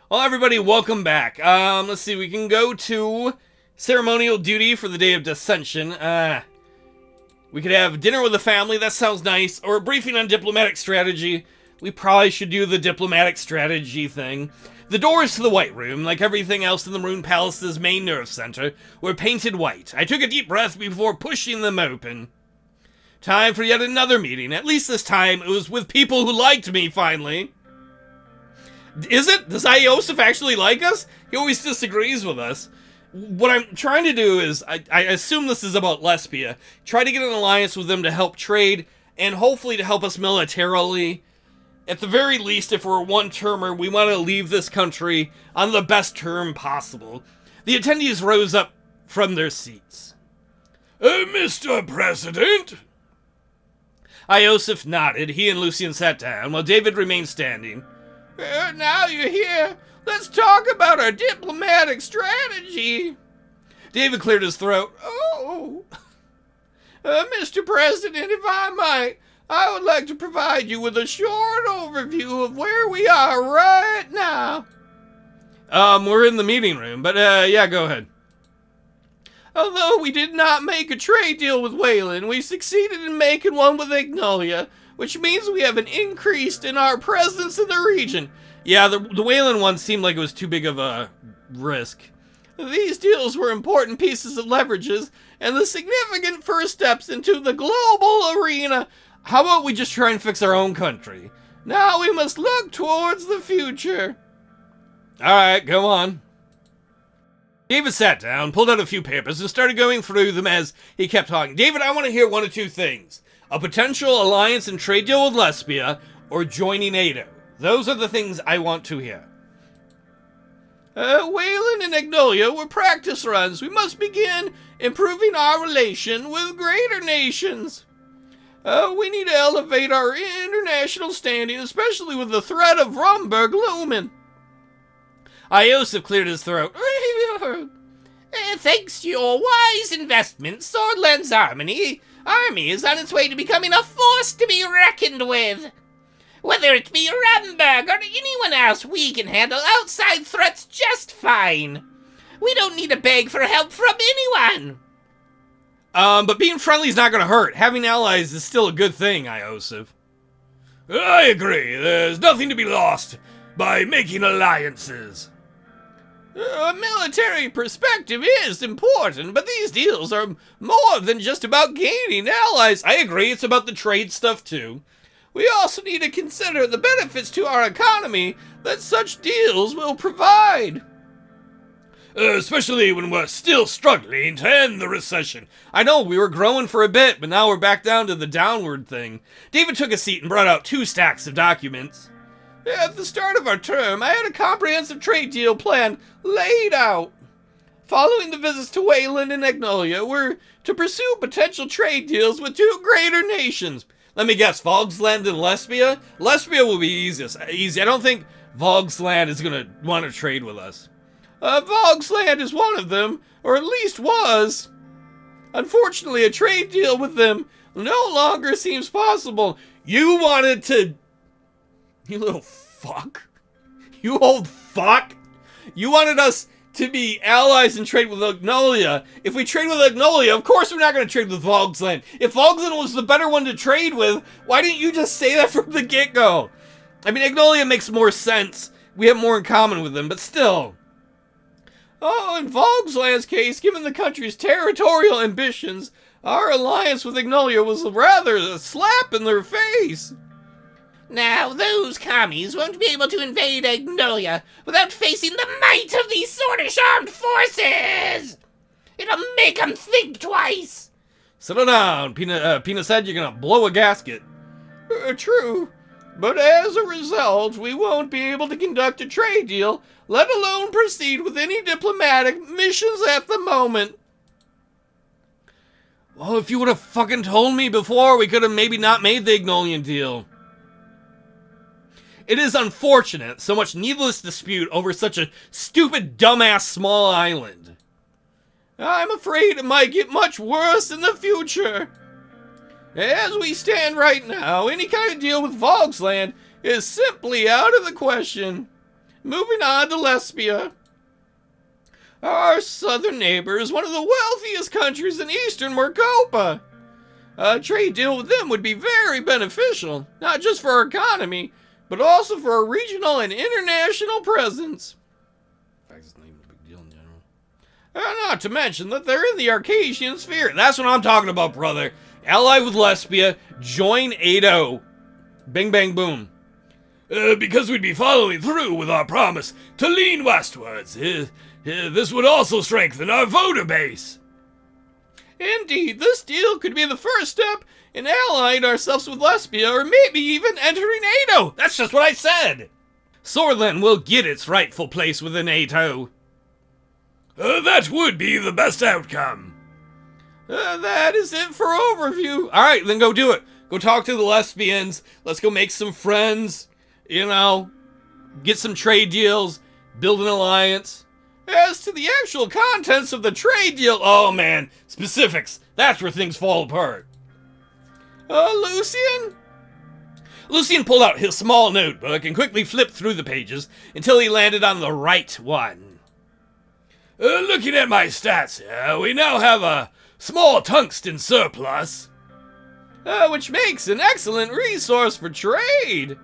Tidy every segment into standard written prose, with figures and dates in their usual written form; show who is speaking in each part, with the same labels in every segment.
Speaker 1: Well, everybody, welcome back. Let's see, we can go to ceremonial duty for the day of dissension. We could have dinner with the family, that sounds nice, or a briefing on diplomatic strategy. We probably should do the diplomatic strategy thing. The doors to the White Room, like everything else in the Rune Palace's main nerve center, were painted white. I took a deep breath before pushing them open. Time for yet another meeting. At least this time, it was with people who liked me, finally. Is it? Does Iosif actually like us? He always disagrees with us. What I'm trying to do is, I assume this is about Lesbia, try to get an alliance with them to help trade, and hopefully to help us militarily. At the very least, if we're a one-termer, we want to leave this country on the best term possible. The attendees rose up from their seats. Mr. President? Iosif nodded. He and Lucian sat down, while David remained standing. Now you're here, let's talk about our diplomatic strategy. David cleared his throat. Mr. President, if I might, I would like to provide you with a short overview of where we are right now. We're in the meeting room, but yeah, go ahead. Although we did not make a trade deal with Wayland, we succeeded in making one with Ignolia, which means we have an increase in our presence in the region. Yeah, the Wayland one seemed like it was too big of a risk. These deals were important pieces of leverages, and the significant first steps into the global arena. How about we just try and fix our own country? Now we must look towards the future. Alright, go on. David sat down, pulled out a few papers, and started going through them as he kept talking. David, I want to hear one of two things. A potential alliance and trade deal with Lesbia, or joining Ado. Those are the things I want to hear. Wayland and Ignolia were practice runs. We must begin improving our relation with greater nations. We need to elevate our international standing, especially with the threat of Rumberg looming. Iosif cleared his throat. Thanks to your wise investments, Sordland's army is on its way to becoming a force to be reckoned with. Whether it be Rumberg or anyone else, we can handle outside threats just fine. We don't need to beg for help from anyone. But being friendly is not going to hurt. Having allies is still a good thing, Iosif. I agree. There's nothing to be lost by making alliances. A military perspective is important, but these deals are more than just about gaining allies. I agree, it's about the trade stuff too. We also need to consider the benefits to our economy that such deals will provide. Especially when we're still struggling to end the recession. I know, we were growing for a bit, but now we're back down to the downward thing. David took a seat and brought out 2 stacks of documents. At the start of our term, I had a comprehensive trade deal plan laid out. Following the visits to Wayland and Ignolia, we're to pursue potential trade deals with 2 greater nations. Let me guess, Vogsland and Lesbia? Lesbia will be easy. I don't think Vogsland is going to want to trade with us. Vogsland is one of them, or at least was. Unfortunately, a trade deal with them no longer seems possible. You wanted to... You little fuck. You old fuck. You wanted us to be allies and trade with Ignolia. If we trade with Ignolia, of course we're not going to trade with Vogsland. If Vogsland was the better one to trade with, why didn't you just say that from the get-go? I mean, Ignolia makes more sense. We have more in common with them, but still. Oh, in Vogsland's case, given the country's territorial ambitions, our alliance with Ignolia was rather a slap in their face. Now, those commies won't be able to invade Ignolia without facing the might of these Sordish armed forces! It'll make them think twice! Settle down, Pina said you're gonna blow a gasket. True, but as a result, we won't be able to conduct a trade deal, let alone proceed with any diplomatic missions at the moment. Well, if you would have fucking told me before, we could have maybe not made the Ignolian deal. It is unfortunate, so much needless dispute over such a stupid, dumbass small island. I'm afraid it might get much worse in the future. As we stand right now, any kind of deal with Vogsland is simply out of the question. Moving on to Lesbia. Our southern neighbor is one of the wealthiest countries in eastern Morcopa. A trade deal with them would be very beneficial, not just for our economy, but also for our regional and international presence. In fact, it's not even a big deal in general. Not to mention that they're in the Arcasian sphere. That's what I'm talking about, brother. Ally with Lesbia, join Ado. Bing, bang, boom. Because we'd be following through with our promise to lean westwards. This would also strengthen our voter base. Indeed, this deal could be the first step in allying ourselves with Lesbia, or maybe even entering Ado. That's just what I said. Sordland will get its rightful place within Ado. That would be the best outcome. That is it for overview. All right, then go do it. Go talk to the lesbians. Let's go make some friends. You know, get some trade deals, build an alliance. As to the actual contents of the trade deal, oh man, specifics. That's where things fall apart. Lucian? Lucian pulled out his small notebook and quickly flipped through the pages until he landed on the right one. Looking at my stats here, we now have a small tungsten surplus. Which makes an excellent resource for trade.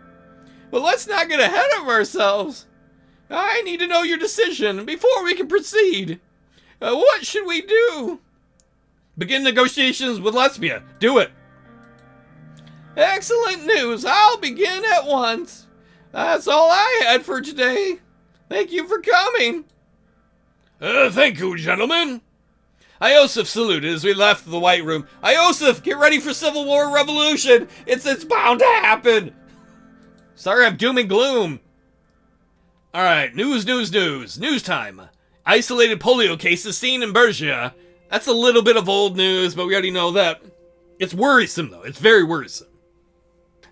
Speaker 1: But let's not get ahead of ourselves. I need to know your decision before we can proceed. What should we do? Begin negotiations with Lesbia. Do it. Excellent news. I'll begin at once. That's all I had for today. Thank you for coming. Thank you, gentlemen. Iosif saluted as we left the White Room. Iosif, get ready for Civil War Revolution. It's bound to happen. Sorry, I'm doom and gloom. Alright, news. News time. Isolated polio cases seen in Bergia. That's a little bit of old news, but we already know that. It's worrisome, though. It's very worrisome.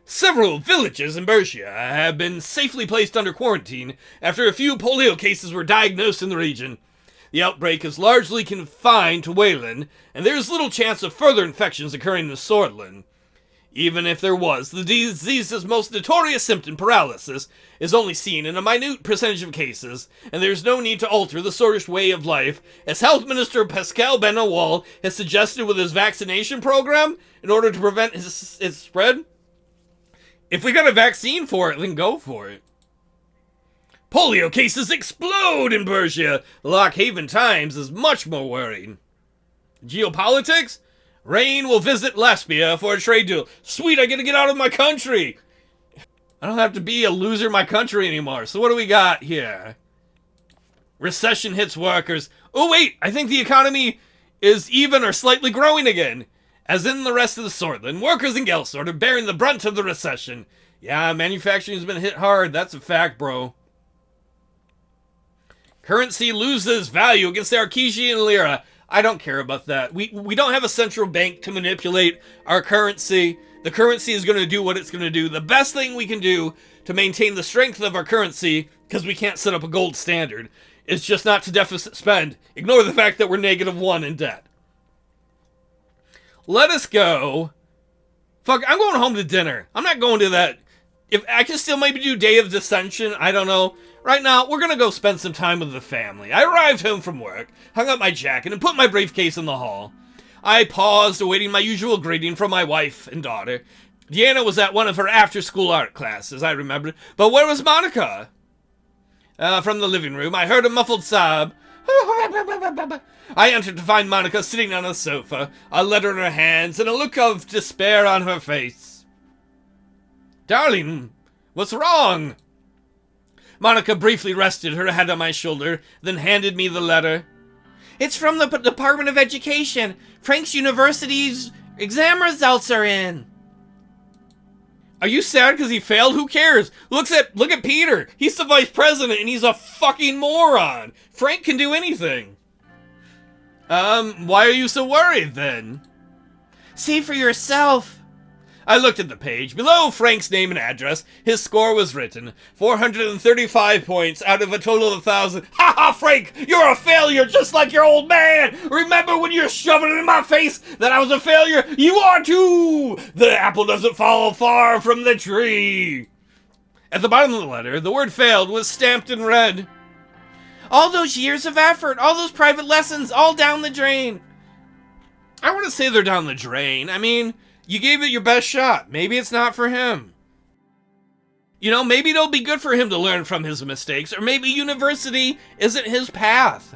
Speaker 1: Several villages in Bergia have been safely placed under quarantine after a few polio cases were diagnosed in the region. The outbreak is largely confined to Wayland, and there is little chance of further infections occurring in Sordland. Even if there was, the disease's most notorious symptom, paralysis, is only seen in a minute percentage of cases, and there is no need to alter the Sordish way of life, as Health Minister Pascal Benawal has suggested with his vaccination program in order to prevent its spread. If we got a vaccine for it, then go for it. Polio cases explode in Bergia. The Lockhaven Times is much more worried. Geopolitics? Rayne will visit Lesbia for a trade deal. Sweet, I get to get out of my country. I don't have to be a loser in my country anymore. So what do we got here? Recession hits workers. Oh wait, I think the economy is even or slightly growing again. As in the rest of the Sordland, workers in Gelsord are bearing the brunt of the recession. Yeah, manufacturing has been hit hard. That's a fact, bro. Currency loses value against the Arcasian lira. I don't care about that. We don't have a central bank to manipulate our currency. The currency is going to do what it's going to do. The best thing we can do to maintain the strength of our currency, because we can't set up a gold standard, is just not to deficit spend. Ignore the fact that we're -1 in debt. Let us go. Fuck, I'm going home to dinner. I'm not going to that. If I can still maybe do Day of Dissension, I don't know. Right now, we're going to go spend some time with the family. I arrived home from work, hung up my jacket, and put my briefcase in the hall. I paused, awaiting my usual greeting from my wife and daughter. Deanna was at one of her after-school art classes, I remembered. But where was Monica? From the living room, I heard a muffled sob. I entered to find Monica sitting on a sofa, a letter in her hands, and a look of despair on her face. Darling, what's wrong? Monica briefly rested her head on my shoulder, then handed me the letter. It's from the Department of Education. Frank's University's exam results are in. Are you sad because he failed? Who cares? Look at Peter. He's the vice president and he's a fucking moron. Frank can do anything. Why are you so worried then? See for yourself. I looked at the page. Below Frank's name and address, his score was written. 435 points out of a total of 1,000. Ha ha, Frank! You're a failure just like your old man! Remember when you were shoving it in my face that I was a failure? You are too! The apple doesn't fall far from the tree! At the bottom of the letter, the word failed was stamped in red. All those years of effort, all those private lessons, all down the drain. I want to say they're down the drain. I mean, you gave it your best shot. Maybe it's not for him. You know, maybe it'll be good for him to learn from his mistakes, or maybe university isn't his path.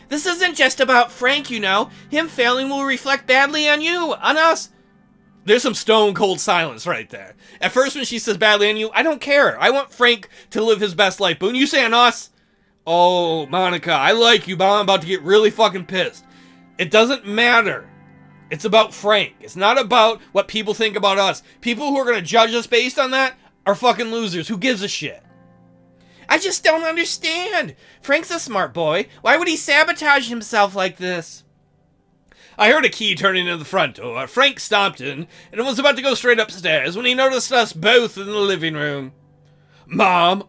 Speaker 1: This isn't just about Frank, you know. Him failing will reflect badly on you, on us. There's some stone cold silence right there. At first when she says badly on you, I don't care. I want Frank to live his best life. But when you say on us, oh, Monica, I like you, but I'm about to get really fucking pissed. It doesn't matter. It's about Frank. It's not about what people think about us. People who are going to judge us based on that are fucking losers. Who gives a shit? I just don't understand. Frank's a smart boy. Why would he sabotage himself like this? I heard a key turning in the front door. Frank stomped in and was about to go straight upstairs when he noticed us both in the living room. Mom,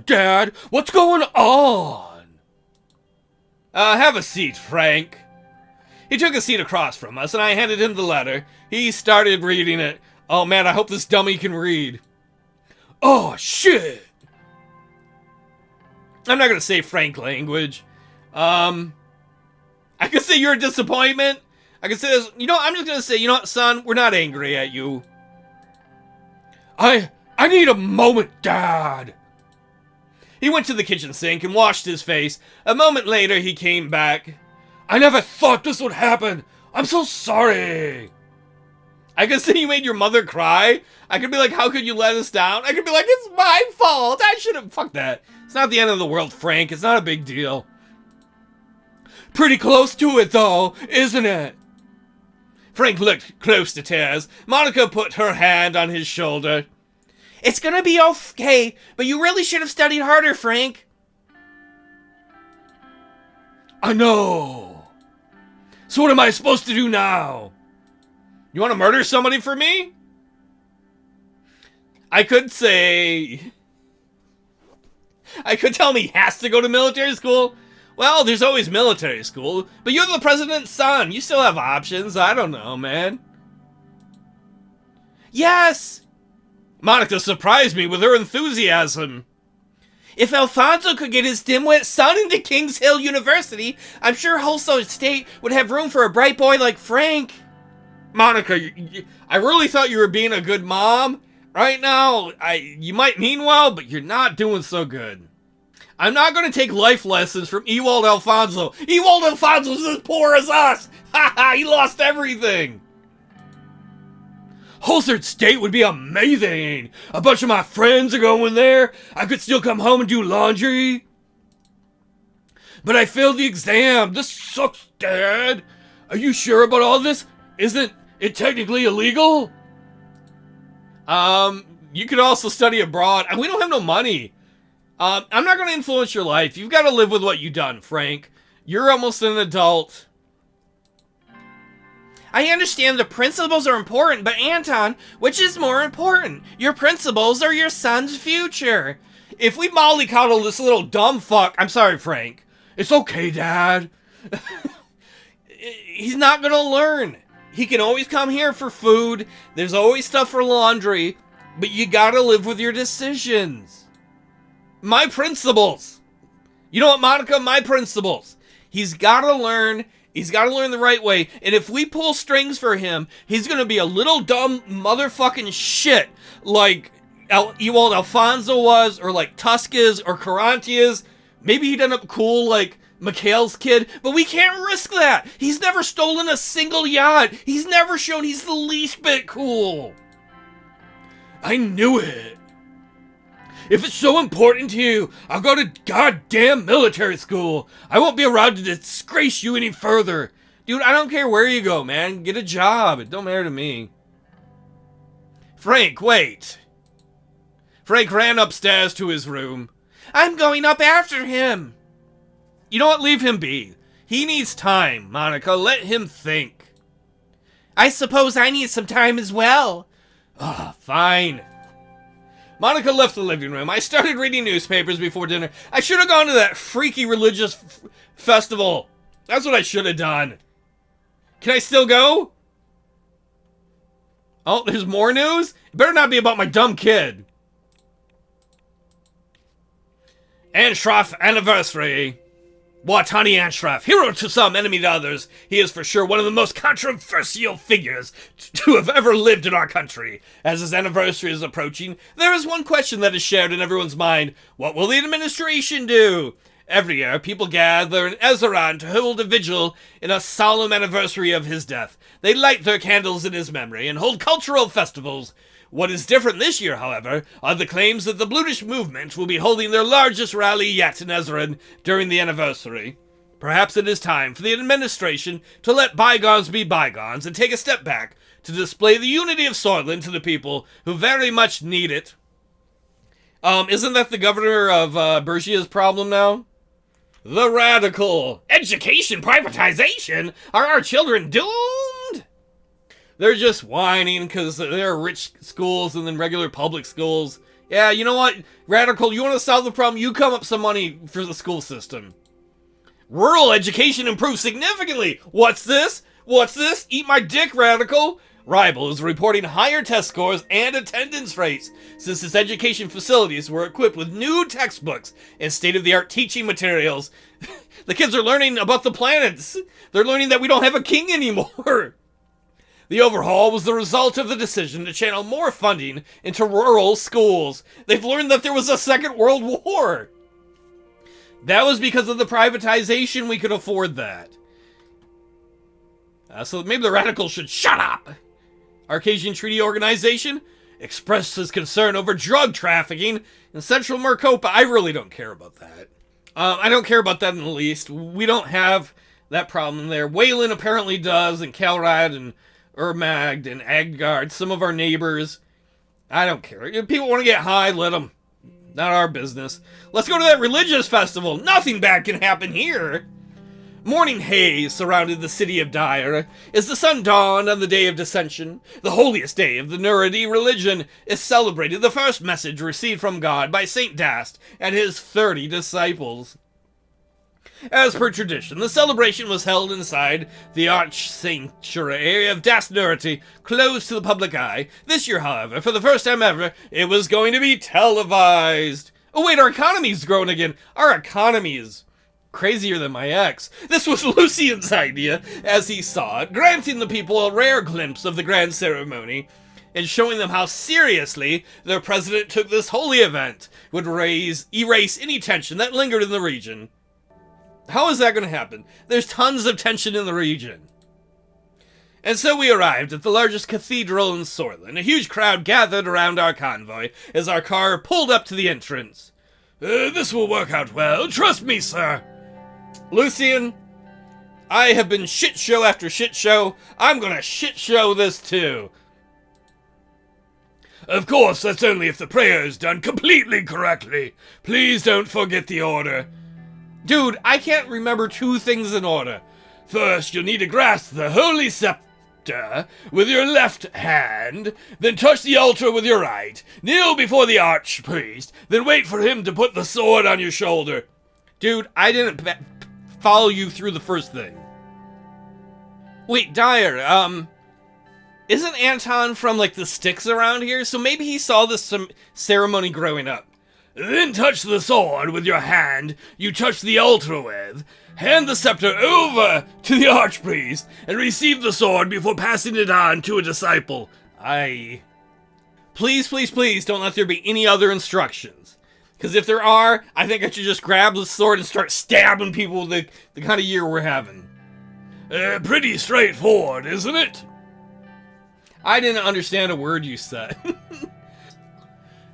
Speaker 1: Dad, what's going on? Have a seat, Frank. He took a seat across from us and I handed him the letter. He started reading it. Oh man, I hope this dummy can read. Oh, shit. I'm not gonna say Frank language. I could say you're a disappointment. I could say this. You know, I'm just gonna say, you know what, son? We're not angry at you. I need a moment, Dad. He went to the kitchen sink and washed his face. A moment later, he came back. I never thought this would happen. I'm so sorry. I could say you made your mother cry. I could be like, how could you let us down? I could be like, it's my fault. I should have. Fuck that. It's not the end of the world, Frank. It's not a big deal. Pretty close to it, though, isn't it? Frank looked close to tears. Monica put her hand on his shoulder. It's gonna be okay, but you really should have studied harder, Frank. I know. So what am I supposed to do now? You want to murder somebody for me? I could tell him he has to go to military school. Well, there's always military school, but you're the president's son. You still have options. I don't know, man. Yes! Monica surprised me with her enthusiasm. If Alfonso could get his dimwit son into Kings Hill University, I'm sure Holso State would have room for a bright boy like Frank. Monica, I really thought you were being a good mom. Right now, you might mean well, but you're not doing so good. I'm not going to take life lessons from Ewald Alfonso. Ewald Alfonso's as poor as us! Ha ha, he lost everything! Holsard State would be amazing! A bunch of my friends are going there. I could still come home and do laundry. But I failed the exam. This sucks, Dad. Are you sure about all this? Isn't it technically illegal? You could also study abroad. And we don't have no money. I'm not going to influence your life. You've got to live with what you've done, Frank. You're almost an adult. I understand the principles are important, but Anton, which is more important? Your principles or your son's future? If we mollycoddle this little dumb fuck... I'm sorry, Frank. It's okay, Dad. He's not going to learn. He can always come here for food. There's always stuff for laundry. But you got to live with your decisions. My principles. You know what, Monica? My principles. He's got to learn. He's got to learn the right way. And if we pull strings for him, he's going to be a little dumb motherfucking shit like Ewald Alfonso was, or like Tusk is, or Caranti is. Maybe he'd end up cool like Mikhail's kid, but we can't risk that. He's never stolen a single yacht. He's never shown he's the least bit cool. I knew it. If it's so important to you, I'll go to goddamn military school. I won't be around to disgrace you any further. Dude, I don't care where you go, man. Get a job. It don't matter to me. Frank, wait. Frank ran upstairs to his room. I'm going up after him. You know what? Leave him be. He needs time, Monica. Let him think. I suppose I need some time as well. Fine. Monica left the living room. I started reading newspapers before dinner. I should have gone to that freaky religious festival. That's what I should have done. Can I still go? Oh, there's more news? It better not be about my dumb kid. Anshraff anniversary. What, honey Anshraff, hero to some, enemy to others, he is for sure one of the most controversial figures to have ever lived in our country. As his anniversary is approaching, there is one question that is shared in everyone's mind. What will the administration do? Every year, people gather in Suzerain to hold a vigil in a solemn anniversary of his death. They light their candles in his memory and hold cultural festivals. What is different this year, however, are the claims that the British movement will be holding their largest rally yet in Suzerain during the anniversary. Perhaps it is time for the administration to let bygones be bygones and take a step back to display the unity of Sordland to the people who very much need it. Isn't that the governor of Bergia's problem now? The radical. Education privatization? Are our children doomed? They're just whining because there are rich schools and then regular public schools. Yeah, you know what? Radical, you want to solve the problem? You come up some money for the school system. Rural education improves significantly. What's this? What's this? Eat my dick, Radical. Rival is reporting higher test scores and attendance rates since its education facilities were equipped with new textbooks and state-of-the-art teaching materials. The kids are learning about the planets. They're learning that we don't have a king anymore. The overhaul was the result of the decision to channel more funding into rural schools. They've learned that there was a Second World War. That was because of the privatization we could afford that. So maybe the radicals should shut up. Arcasian Treaty Organization expressed his concern over drug trafficking in Central Mercopa. I really don't care about that. I don't care about that in the least. We don't have that problem there. Wayland apparently does, and Calrad and Ermagd and Agard, some of our neighbors. I don't care. If people want to get high, let them. Not our business. Let's go to that religious festival. Nothing bad can happen here. Morning haze surrounded the city of Dire. As the sun dawned on the day of dissension, the holiest day of the Nuridi religion, is celebrated the first message received from God by Saint Dast and his 30 disciples. As per tradition, the celebration was held inside the arch sanctuary of Dast Nuridi, closed to the public eye. This year, however, for the first time ever, it was going to be televised. Oh wait, our economy's grown again. Our economy is crazier than my ex. This was Lucian's idea, as he saw it, granting the people a rare glimpse of the grand ceremony, and showing them how seriously their president took this holy event, would erase any tension that lingered in the region. How is that going to happen? There's tons of tension in the region. And so we arrived at the largest cathedral in Sordland. A huge crowd gathered around our convoy as our car pulled up to the entrance. This will work out well, trust me, sir. Lucian, I have been shit show after shit show. I'm gonna shit show this too. Of course, that's only if the prayer is done completely correctly. Please don't forget the order. Dude, I can't remember two things in order. First, you'll need to grasp the holy scepter with your left hand, then touch the altar with your right, kneel before the archpriest, then wait for him to put the sword on your shoulder. Dude, I didn't follow you through the first thing. Wait, Dyer, isn't Anton from, like, the sticks around here? So maybe he saw this ceremony growing up. Then touch the sword with your hand you touch the altar with. Hand the scepter over to the archpriest and receive the sword before passing it on to a disciple. Please, please, please don't let there be any other instructions. Because if there are, I think I should just grab the sword and start stabbing people with the kind of year we're having. Pretty straightforward, isn't it? I didn't understand a word you said.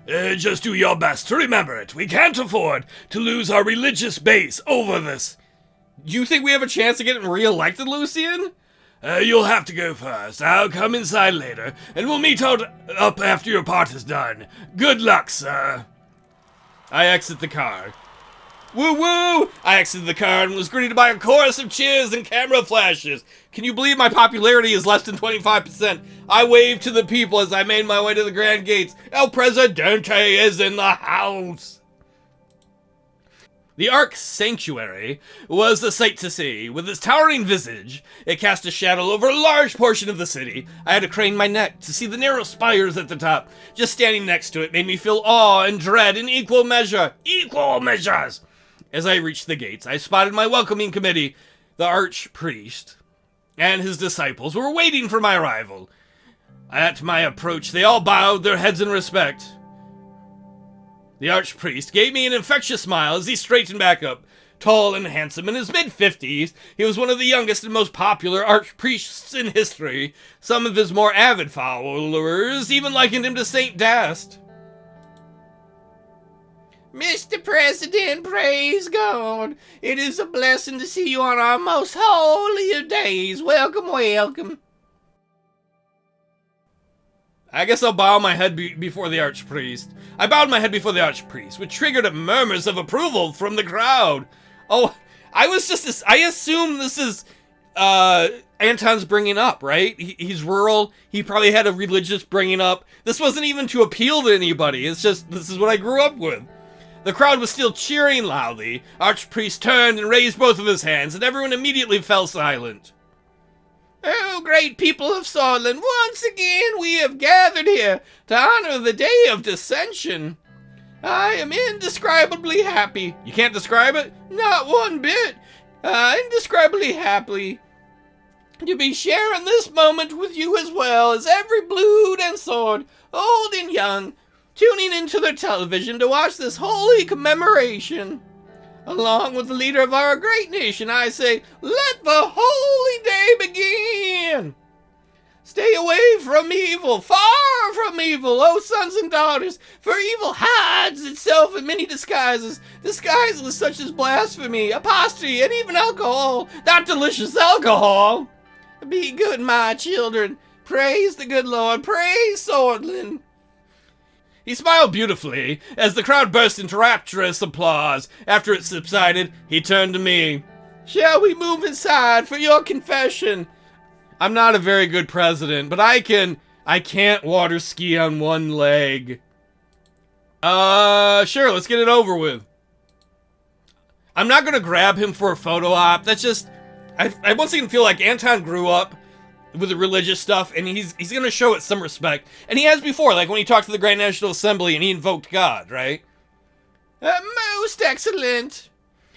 Speaker 1: Just do your best to remember it. We can't afford to lose our religious base over this. Do you think we have a chance of getting re-elected, Lucian? You'll have to go first. I'll come inside later, and we'll meet up after your part is done. Good luck, sir. I exit the car. Woo woo! I exited the car and was greeted by a chorus of cheers and camera flashes. Can you believe my popularity is less than 25%? I waved to the people as I made my way to the grand gates. El Presidente is in the house! The Ark Sanctuary was a sight to see. With its towering visage, it cast a shadow over a large portion of the city. I had to crane my neck to see the narrow spires at the top. Just standing next to it made me feel awe and dread in equal measure. Equal measures! As I reached the gates, I spotted my welcoming committee. The archpriest and his disciples were waiting for my arrival. At my approach, they all bowed their heads in respect. The archpriest gave me an infectious smile as he straightened back up. Tall and handsome, in his mid-50s, he was one of the youngest and most popular archpriests in history. Some of his more avid followers even likened him to Saint Dast. Mr. President, praise God. It is a blessing to see you on our most holy of days. Welcome, welcome. I guess I'll bow my head before the archpriest. I bowed my head before the archpriest, which triggered murmurs of approval from the crowd. Oh, I assume this is, Anton's bringing up, right? He's rural. He probably had a religious bringing up. This wasn't even to appeal to anybody. It's just, this is what I grew up with. The crowd was still cheering loudly. Archpriest turned and raised both of his hands, and everyone immediately fell silent. Oh, great people of Sordland, once again we have gathered here to honor the day of dissension. I am indescribably happy. You can't describe it? Not one bit. Indescribably happy to be sharing this moment with you as well as every blood and sword, old and young, tuning into their television to watch this holy commemoration. Along with the leader of our great nation, I say, let the holy day begin! Stay away from evil, far from evil, O sons and daughters, for evil hides itself in many disguises such as blasphemy, apostasy, and even alcohol, that delicious alcohol. Be good, my children. Praise the good Lord. Praise Sordland. He smiled beautifully as the crowd burst into rapturous applause. After it subsided, he turned to me. Shall we move inside for your confession? I'm not a very good president, but I can't water ski on one leg. Sure, let's get it over with. I'm not gonna grab him for a photo op. That's just, I once again feel like Anton grew up with the religious stuff, and he's gonna show it some respect. And he has before, like when he talked to the Grand National Assembly and he invoked God, right? Most excellent.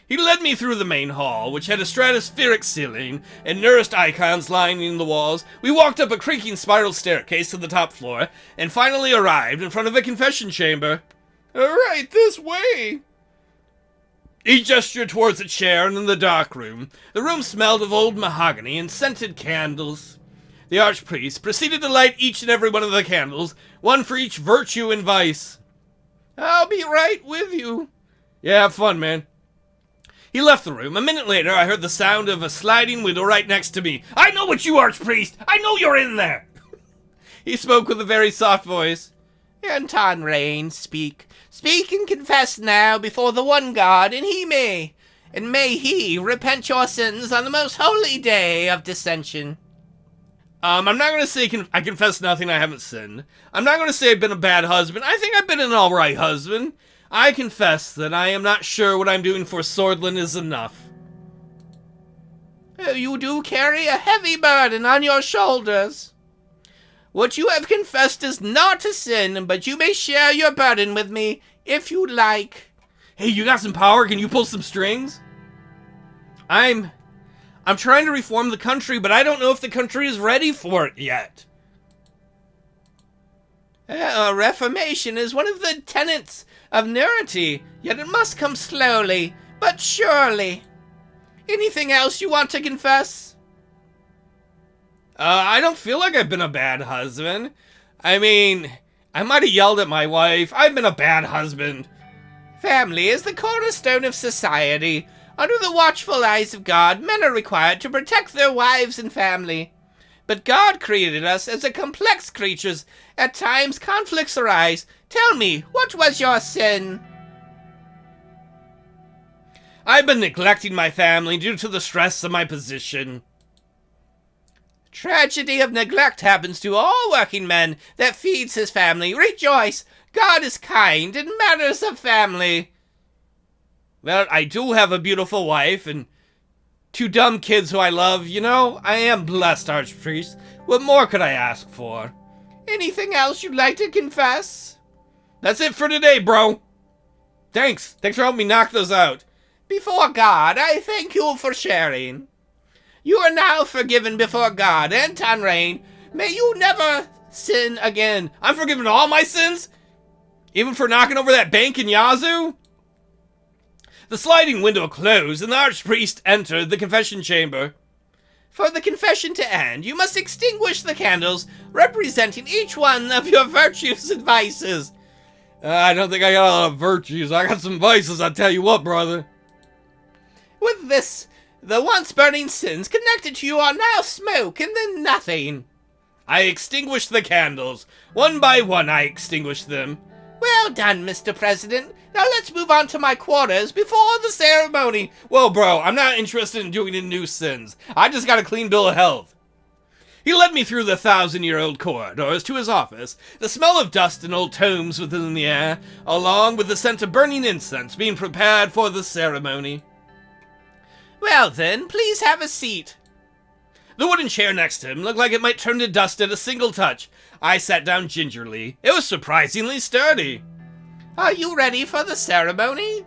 Speaker 1: He led me through the main hall, which had a stratospheric ceiling and nourished icons lining the walls. We walked up a creaking spiral staircase to the top floor, and finally arrived in front of a confession chamber. Right this way. He gestured towards a chair and in the dark room. The room smelled of old mahogany and scented candles. The archpriest proceeded to light each and every one of the candles, one for each virtue and vice. I'll be right with you. Yeah, have fun, man. He left the room. A minute later, I heard the sound of a sliding window right next to me. I know it's you, archpriest! I know you're in there! He spoke with a very soft voice. Anton Rayne, speak. Speak and confess now before the one God, and may he repent your sins on the most holy day of dissension. I'm not going to say I confess nothing I haven't sinned. I'm not going to say I've been a bad husband. I think I've been an alright husband. I confess that I am not sure what I'm doing for Sordland is enough. You do carry a heavy burden on your shoulders. What you have confessed is not a sin, but you may share your burden with me if you like. Hey, you got some power? Can you pull some strings? I'm trying to reform the country, but I don't know if the country is ready for it yet. Reformation is one of the tenets of Nurity, yet it must come slowly, but surely. Anything else you want to confess? I don't feel like I've been a bad husband. I mean, I might have yelled at my wife. I've been a bad husband. Family is the cornerstone of society. Under the watchful eyes of God, men are required to protect their wives and family. But God created us as a complex creatures. At times, conflicts arise. Tell me, what was your sin? I've been neglecting my family due to the stress of my position. Tragedy of neglect happens to all working men that feeds his family. Rejoice! God is kind in matters of family. Well, I do have a beautiful wife and 2 dumb kids who I love. You know, I am blessed, Archpriest. What more could I ask for? Anything else you'd like to confess? That's it for today, bro. Thanks for helping me knock those out. Before God, I thank you for sharing. You are now forgiven before God, Anton Rayne. May you never sin again. I'm forgiven all my sins? Even for knocking over that bank in Yazoo? The sliding window closed, and the Archpriest entered the confession chamber. For the confession to end, you must extinguish the candles, representing each one of your virtues and vices. I don't think I got a lot of virtues. I got some vices, I tell you what, brother. With this, the once burning sins connected to you are now smoke, and then nothing. I extinguished the candles. One by one, I extinguished them. Well done, Mr. President. Now let's move on to my quarters before the ceremony. Well, bro, I'm not interested in doing any new sins. I just got a clean bill of health. He led me through the 1,000-year-old corridors to his office, the smell of dust and old tomes within the air, along with the scent of burning incense being prepared for the ceremony. Well then, please have a seat. The wooden chair next to him looked like it might turn to dust at a single touch. I sat down gingerly. It was surprisingly sturdy. Are you ready for the ceremony?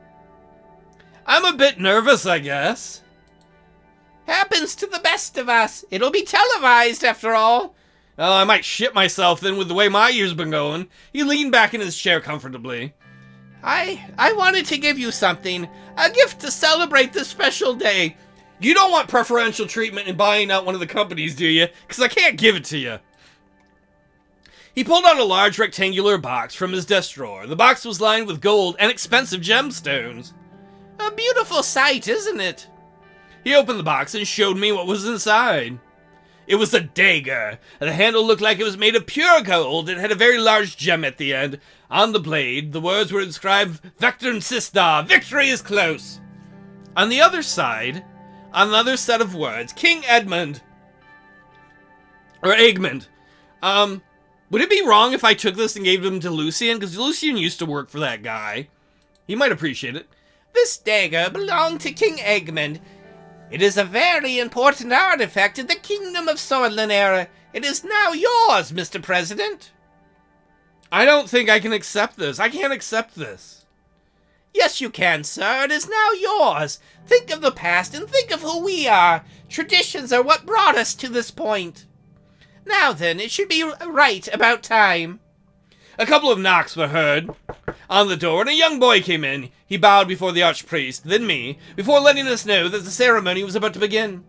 Speaker 1: I'm a bit nervous, I guess. Happens to the best of us. It'll be televised, after all. Oh, I might shit myself then with the way my year's been going. He leaned back in his chair comfortably. I wanted to give you something. A gift to celebrate this special day. You don't want preferential treatment in buying out one of the companies, do you? Because I can't give it to you. He pulled out a large rectangular box from his desk drawer. The box was lined with gold and expensive gemstones. A beautiful sight, isn't it? He opened the box and showed me what was inside. It was a dagger. The handle looked like it was made of pure gold. It had a very large gem at the end. On the blade, the words were inscribed, Vectum Sista, victory is close. On the other side, another set of words, King Edmund. Or Egmont. Would it be wrong if I took this and gave them to Lucian? Because Lucian used to work for that guy. He might appreciate it. This dagger belonged to King Egmont. It is a very important artifact in the Kingdom of Sordland era. It is now yours, Mr. President. I don't think I can accept this. I can't accept this. Yes, you can, sir. It is now yours. Think of the past and think of who we are. Traditions are what brought us to this point. Now then, it should be right about time. A couple of knocks were heard on the door, and a young boy came in. He bowed before the Archpriest, then me, before letting us know that the ceremony was about to begin.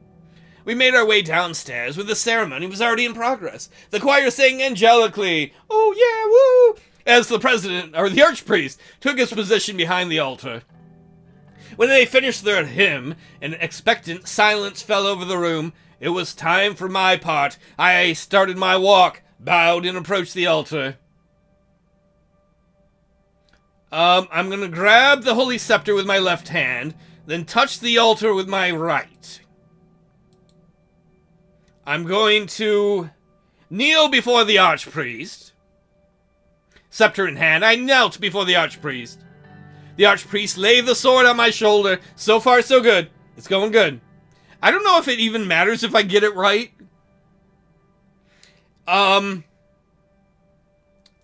Speaker 1: We made our way downstairs, where the ceremony was already in progress. The choir sang angelically, "Oh yeah, woo!" as the President, or the Archpriest, took his position behind the altar. When they finished their hymn, an expectant silence fell over the room. It was time for my part. I started my walk, bowed, and approached the altar. I'm gonna grab the holy scepter with my left hand, then touch the altar with my right. I'm going to kneel before the Archpriest. Scepter in hand, I knelt before the Archpriest. The Archpriest laid the sword on my shoulder. So far, so good. It's going good. I don't know if it even matters if I get it right.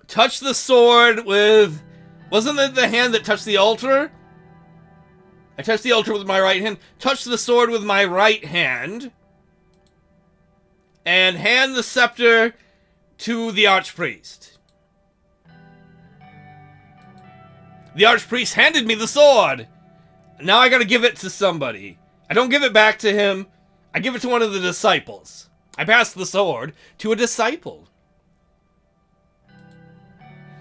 Speaker 1: Touch the sword with... Wasn't it the hand that touched the altar? I touched the altar with my right hand. Touch the sword with my right hand. And hand the scepter to the Archpriest. The Archpriest handed me the sword. Now I gotta give it to somebody. I don't give it back to him. I give it to one of the disciples. I pass the sword to a disciple.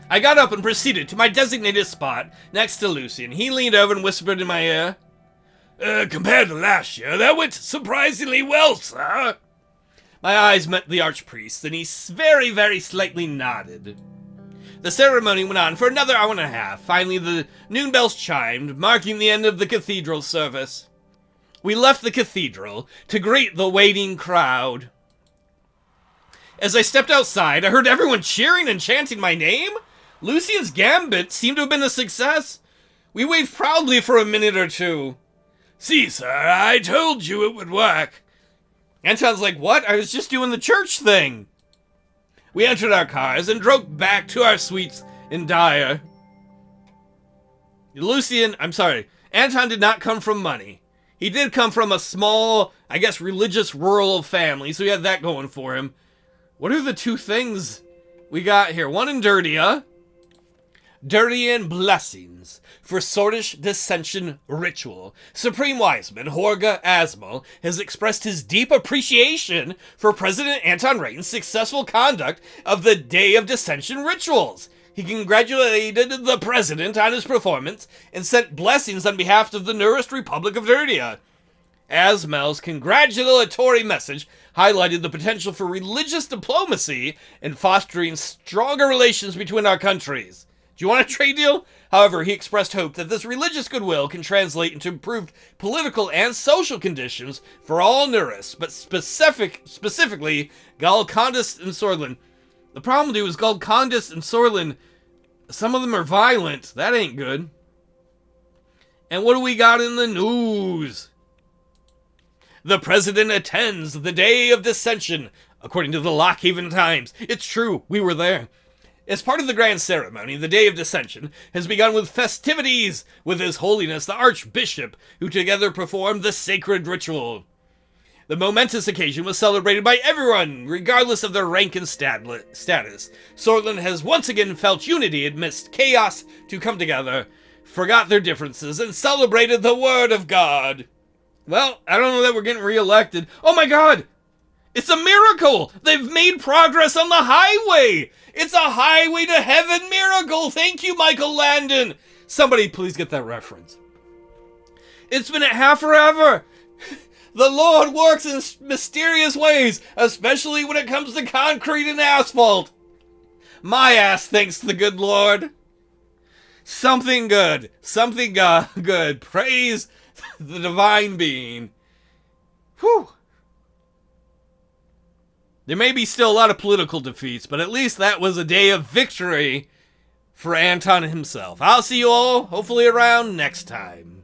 Speaker 1: I got up and proceeded to my designated spot next to Lucian. He leaned over and whispered in my ear, compared to last year, that went surprisingly well, sir. My eyes met the Archpriest, and he very, very slightly nodded. The ceremony went on for another hour and a half. Finally, the noon bells chimed, marking the end of the cathedral service. We left the cathedral to greet the waiting crowd. As I stepped outside, I heard everyone cheering and chanting my name. Lucian's gambit seemed to have been a success. We waved proudly for a minute or two. See, sir, I told you it would work. Anton's like, what? I was just doing the church thing. We entered our cars and drove back to our suites in Dyer. Anton did not come from money. He did come from a small, I guess, religious rural family, so he had that going for him. What are the two things we got here? One in Dirtia. Dirtian blessings for Sordish dissension ritual. Supreme Wiseman Horga Asmo has expressed his deep appreciation for President Anton Rayne's successful conduct of the Day of Dissension rituals. He congratulated the president on his performance and sent blessings on behalf of the nourished Republic of Dirtia. Asmel's congratulatory message highlighted the potential for religious diplomacy and fostering stronger relations between our countries. Do you want a trade deal? However, he expressed hope that this religious goodwill can translate into improved political and social conditions for all Nuris, but specifically Galkandis and Sordland. The problem, dude, is Galkandis and Sordland, some of them are violent. That ain't good. And what do we got in the news? The president attends the Day of Dissension, according to the Lockhaven Times. It's true, we were there. As part of the grand ceremony, the Day of Dissension has begun with festivities with His Holiness the Archbishop, who together performed the sacred ritual. The momentous occasion was celebrated by everyone, regardless of their rank and status. Sordland has once again felt unity amidst chaos to come together, forgot their differences, and celebrated the Word of God. Well, I don't know that we're getting re-elected. Oh my god! It's a miracle! They've made progress on the highway! It's a highway to heaven miracle! Thank you, Michael Landon! Somebody please get that reference. It's been at half forever! The Lord works in mysterious ways, especially when it comes to concrete and asphalt. My ass thanks the good Lord. Something good. Something good. Praise the divine being. Whew. There may be still a lot of political defeats, but at least that was a day of victory for Anton himself. I'll see you all, hopefully around next time.